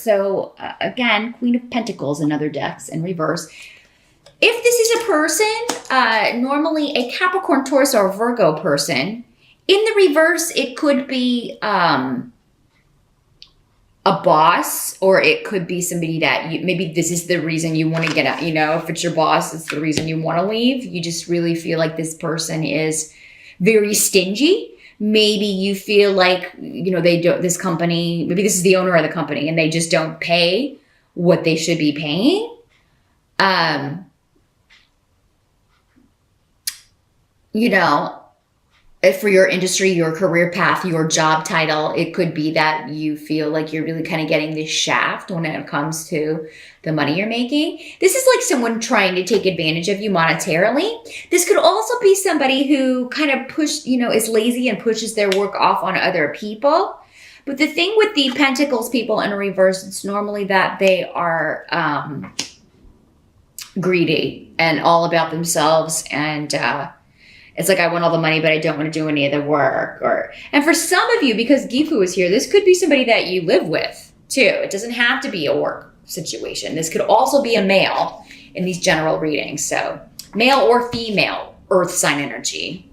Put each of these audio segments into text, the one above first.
So again, Queen of Pentacles in other decks in reverse. If this is a person, normally a Capricorn, Taurus, or Virgo person, in the reverse, it could be a boss, or it could be somebody that maybe this is the reason you want to get out. You know, if it's your boss, it's the reason you want to leave. You just really feel like this person is very stingy. Maybe you feel like, you know, they don't, this company, maybe this is the owner of the company and they just don't pay what they should be paying. You know, if for your industry, your career path, your job title, it could be that you feel like you're really kind of getting this shaft when it comes to the money you're making. This is like someone trying to take advantage of you monetarily. This could also be somebody who kind of is lazy and pushes their work off on other people. But the thing with the Pentacles people in reverse, it's normally that they are greedy and all about themselves, and it's like, I want all the money, but I don't want to do any of the work. And for some of you, because Gifu is here, this could be somebody that you live with too. It doesn't have to be a work situation. This could also be a male in these general readings. So male or female, earth sign energy,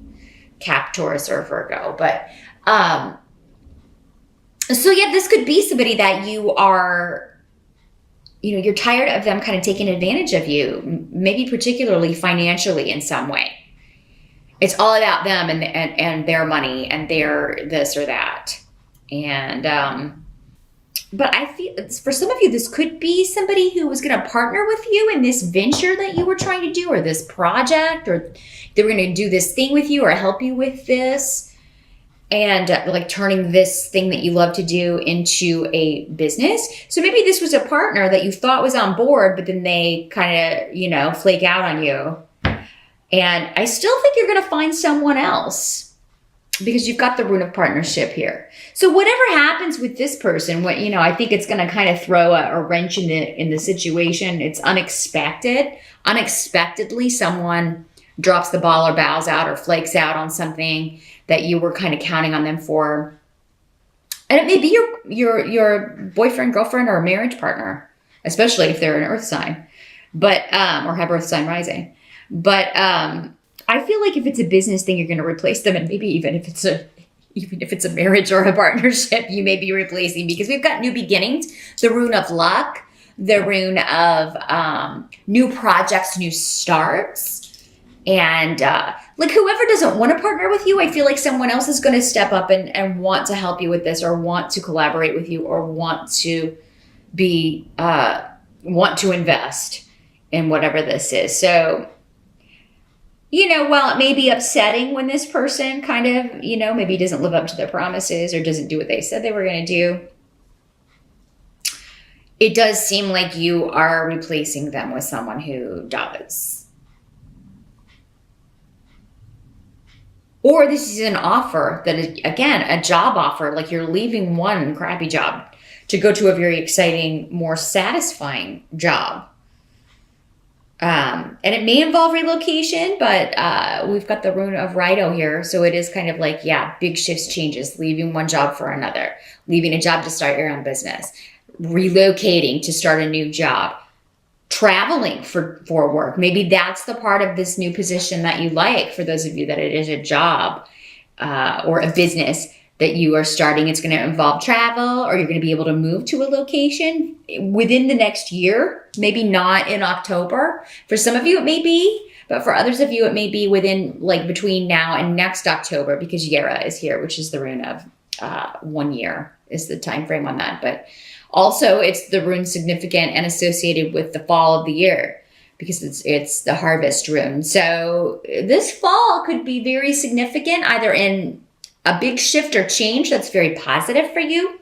Cap, Taurus, or Virgo. But so yeah, this could be somebody that you are, you know, you're tired of them kind of taking advantage of you, maybe particularly financially in some way. It's all about them and their money and their this or that. And, but I feel for some of you, this could be somebody who was going to partner with you in this venture that you were trying to do, or this project, or they were going to do this thing with you or help you with this. And like turning this thing that you love to do into a business. So maybe this was a partner that you thought was on board, but then they kind of, you know, flake out on you. And I still think you're going to find someone else because you've got the rune of partnership here. So whatever happens with this person, I think it's going to kind of throw a wrench in the situation. It's unexpected. Unexpectedly, someone drops the ball or bows out or flakes out on something that you were kind of counting on them for. And it may be your boyfriend, girlfriend, or marriage partner, especially if they're an earth sign, but or have earth sign rising. But I feel like if it's a business thing, you're going to replace them, and maybe even if it's a marriage or a partnership, you may be replacing, because we've got new beginnings, the rune of luck, the rune of new projects, new starts, and like whoever doesn't want to partner with you, I feel like someone else is going to step up and want to help you with this, or want to collaborate with you, or want to invest in whatever this is. So, while it may be upsetting when this person kind of, maybe doesn't live up to their promises or doesn't do what they said they were going to do, it does seem like you are replacing them with someone who does. Or this is an offer that is, again, a job offer, like you're leaving one crappy job to go to a very exciting, more satisfying job. And it may involve relocation, but we've got the rune of Rido here. So it is kind of like, big shifts, changes, leaving one job for another, leaving a job to start your own business, relocating to start a new job, traveling for work. Maybe that's the part of this new position that you like, for those of you that it is a job or a business that you are starting. It's going to involve travel, or you're going to be able to move to a location within the next year, maybe not in October. For some of you, it may be, but for others of you, it may be within, like, between now and next October, because Yera is here, which is the rune of 1 year is the time frame on that. But also it's the rune significant and associated with the fall of the year, because it's the harvest rune. So this fall could be very significant, either in a big shift or change that's very positive for you,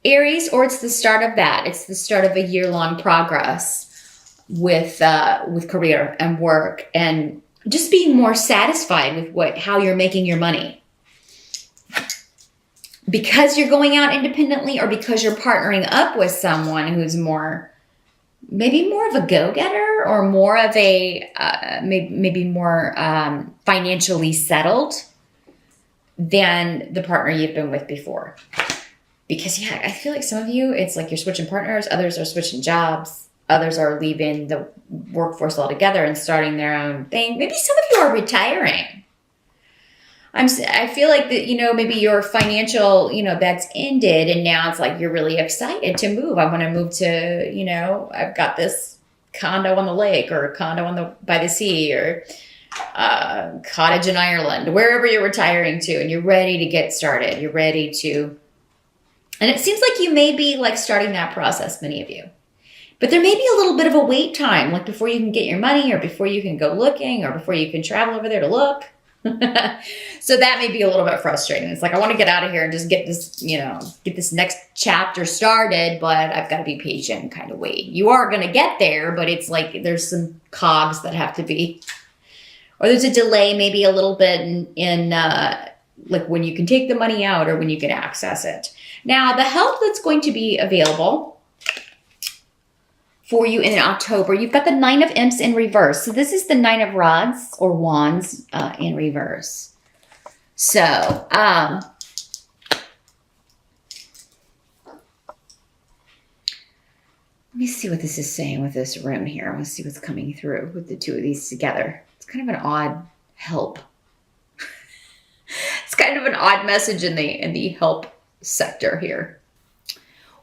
Aries, or it's the start of that. It's the start of a year-long progress with career and work, and just being more satisfied with how you're making your money. Because you're going out independently, or because you're partnering up with someone who's maybe more of a go-getter, or more of a, maybe more financially settled than the partner you've been with before. Because, yeah, I feel like some of you, it's like you're switching partners. Others are switching jobs. Others are leaving the workforce altogether and starting their own thing. Maybe some of you are retiring. I feel like that, maybe your financial, that's ended, and now it's like you're really excited to move. I want to move to, I've got this condo on the lake, or a condo by the sea, or cottage in Ireland, wherever you're retiring to, and you're ready to get started. You're ready to, and it seems like you may be like starting that process, many of you. But there may be a little bit of a wait time, like before you can get your money, or before you can go looking, or before you can travel over there to look. So that may be a little bit frustrating. It's like, I want to get out of here and just get this next chapter started, but I've got to be patient and kind of wait. You are going to get there, but it's like there's some cogs that have to be, or there's a delay maybe a little bit in like when you can take the money out or when you can access it. Now, the help that's going to be available for you in October, you've got the Nine of Imps in reverse. So this is the Nine of Rods or Wands in reverse. So, let me see what this is saying with this room here. I want to see what's coming through with the two of these together. It's kind of an odd help. It's kind of an odd message in the help sector here.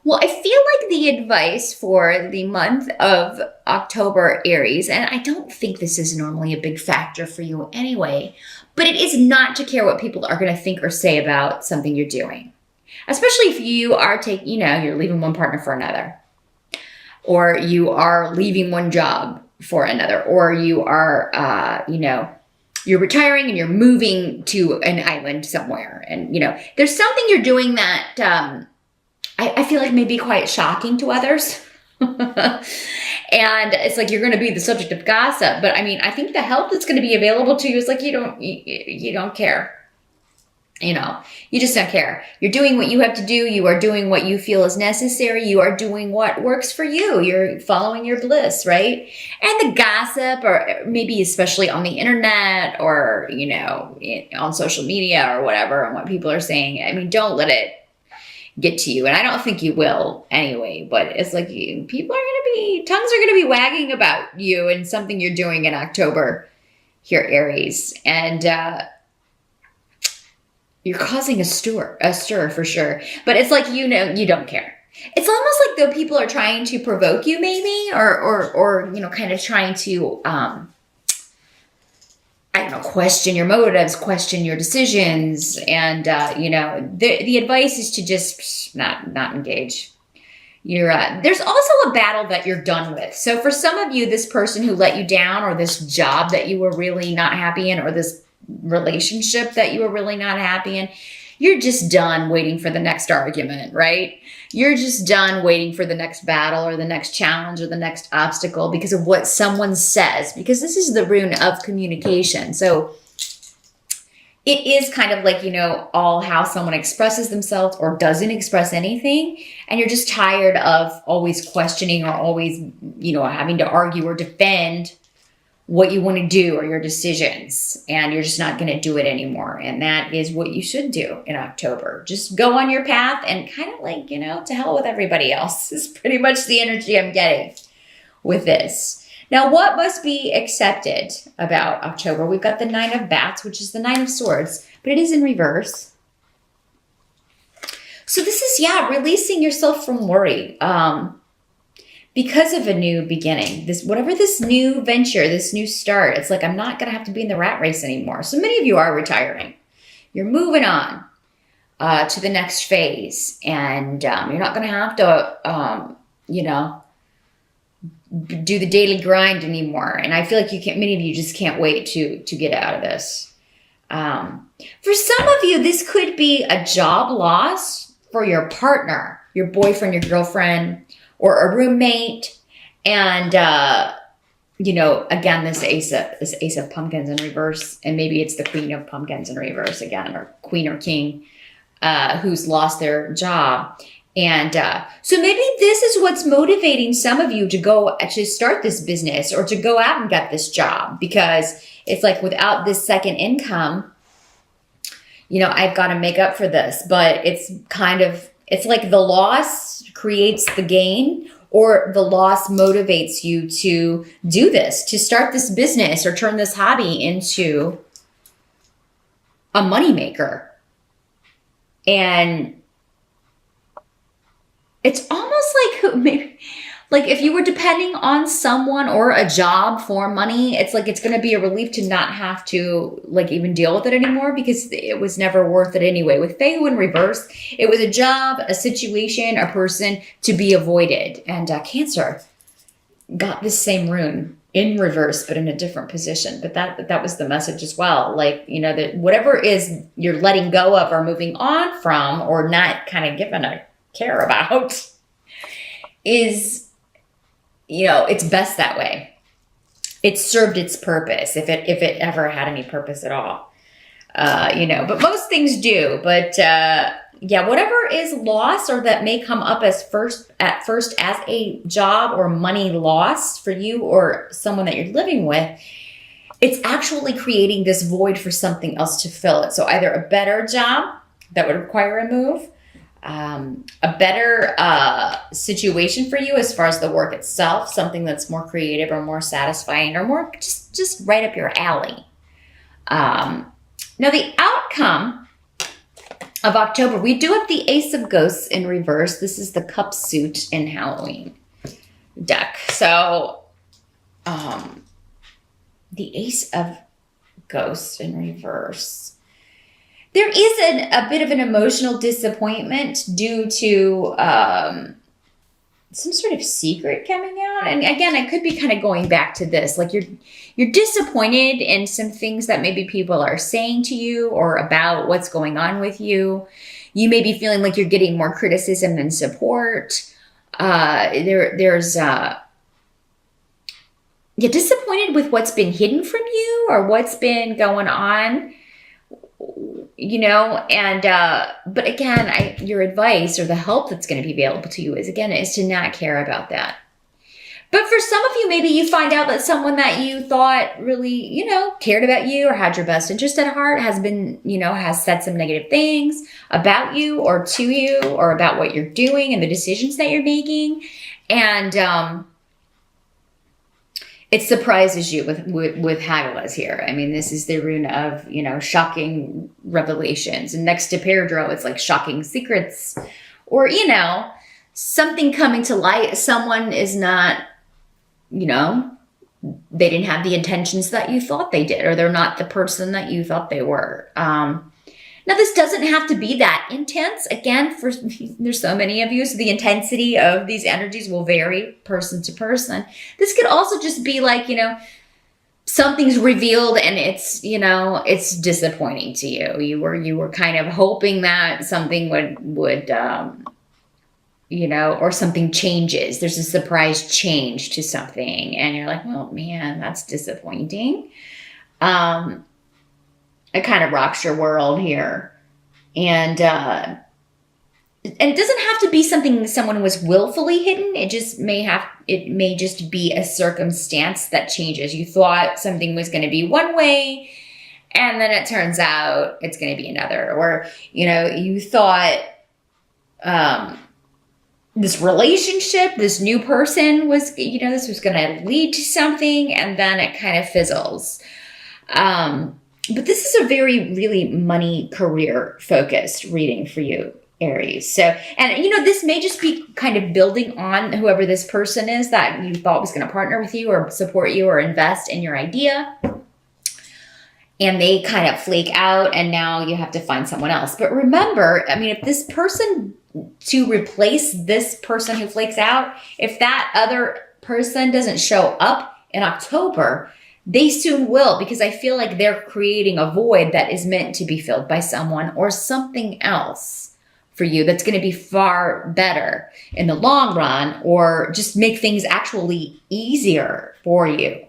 Well, I feel like the advice for the month of October, Aries, and I don't think this is normally a big factor for you anyway, but it is not to care what people are going to think or say about something you're doing. Especially if you are you're leaving one partner for another, or you are leaving one job for another, or you are, you're retiring and you're moving to an island somewhere. And, there's something you're doing that, I feel like may be quite shocking to others. And it's like you're going to be the subject of gossip. But I mean, I think the help that's going to be available to you is like you don't care. You just don't care. You're doing what you have to do. You are doing what you feel is necessary. You are doing what works for you. You're following your bliss, right? And the gossip, or maybe especially on the internet, or, on social media or whatever, and what people are saying, I mean, don't let it get to you. And I don't think you will anyway, but it's like tongues are going to be wagging about you and something you're doing in October here, Aries. And, you're causing a stir for sure. But it's like, you don't care. It's almost like though people are trying to provoke you maybe, or kind of trying to, question your motives, question your decisions. And, the advice is to just not engage. There's also a battle that you're done with. So for some of you, this person who let you down, or this job that you were really not happy in, or this relationship that you were really not happy in, you're just done waiting for the next argument, right? You're just done waiting for the next battle, or the next challenge, or the next obstacle because of what someone says, because this is the rune of communication. So it is kind of like, all how someone expresses themselves or doesn't express anything. And you're just tired of always questioning, or always, having to argue or defend what you want to do or your decisions, and you're just not going to do it anymore. And that is what you should do in October. Just go on your path and kind of like, to hell with everybody else is pretty much the energy I'm getting with this. Now, what must be accepted about October? We've got the Nine of Bats, which is the Nine of Swords, but it is in reverse. So this is, releasing yourself from worry. Because of a new beginning, whatever this new venture, this new start, it's like, I'm not going to have to be in the rat race anymore. So many of you are retiring. You're moving on to the next phase. And you're not going to have to, do the daily grind anymore. And I feel like many of you just can't wait to get out of this. For some of you, this could be a job loss for your partner, your boyfriend, your girlfriend, or a roommate. And, again, this ace of pumpkins in reverse, and maybe it's the Queen of Pumpkins in reverse again, or Queen or King, who's lost their job. And so maybe this is what's motivating some of you to go actually start this business, or to go out and get this job, because it's like, without this second income, I've got to make up for this. But it's kind of It's like the loss creates the gain, or the loss motivates you to do this, to start this business or turn this hobby into a moneymaker. And it's almost like maybe, like if you were depending on someone or a job for money, it's like it's going to be a relief to not have to like even deal with it anymore, because it was never worth it anyway. With Feu in reverse, it was a job, a situation, a person to be avoided. And Cancer got this same rune in reverse, but in a different position. But that was the message as well. Like, you know, that whatever is you're letting go of or moving on from or not kind of giving a care about is, you know, it's best that way. It served its purpose, if it ever had any purpose at all. You know, but most things do. But yeah, whatever is lost or that may come up as at first as a job or money loss for you or someone that you're living with, it's actually creating this void for something else to fill it. So either a better job that would require a move, a better situation for you as far as the work itself, something that's more creative or more satisfying or more just right up your alley. Now the outcome of October, we do have the Ace of Ghosts in reverse. This is the cup suit in Halloween deck. So the Ace of Ghosts in reverse. There is a bit of an emotional disappointment due to some sort of secret coming out. And again, I could be kind of going back to this. Like you're disappointed in some things that maybe people are saying to you or about what's going on with you. You may be feeling like you're getting more criticism than support. You're disappointed with what's been hidden from you or what's been going on. You know, and, but again, your advice or the help that's going to be available to you is to not care about that. But for some of you, maybe you find out that someone that you thought really, you know, cared about you or had your best interest at heart has been, you know, has said some negative things about you or to you or about what you're doing and the decisions that you're making. And, it surprises you with Hagalaz here. I mean, this is the rune of, you know, shocking revelations. And next to Peridro, it's like shocking secrets or, you know, something coming to light. Someone is not, you know, they didn't have the intentions that you thought they did, or they're not the person that you thought they were. Now, this doesn't have to be that intense. Again, there's so many of you, so the intensity of these energies will vary person to person. This could also just be like, you know, something's revealed and it's, you know, it's disappointing to you. You were kind of hoping that something would you know, or something changes. There's a surprise change to something, and you're like, well, man, that's disappointing. It kind of rocks your world here. And it doesn't have to be something someone was willfully hidden. It may just be a circumstance that changes. You thought something was going to be one way, and then it turns out it's going to be another. Or, you know, you thought this relationship, this new person was, you know, this was going to lead to something, and then it kind of fizzles. But this is a very, really money career focused reading for you, Aries. So, and you know, this may just be kind of building on whoever this person is that you thought was going to partner with you or support you or invest in your idea. And they kind of flake out and now you have to find someone else. But remember, I mean, if this person, to replace this person who flakes out, if that other person doesn't show up in October, they soon will, because I feel like they're creating a void that is meant to be filled by someone or something else for you that's going to be far better in the long run, or just make things actually easier for you.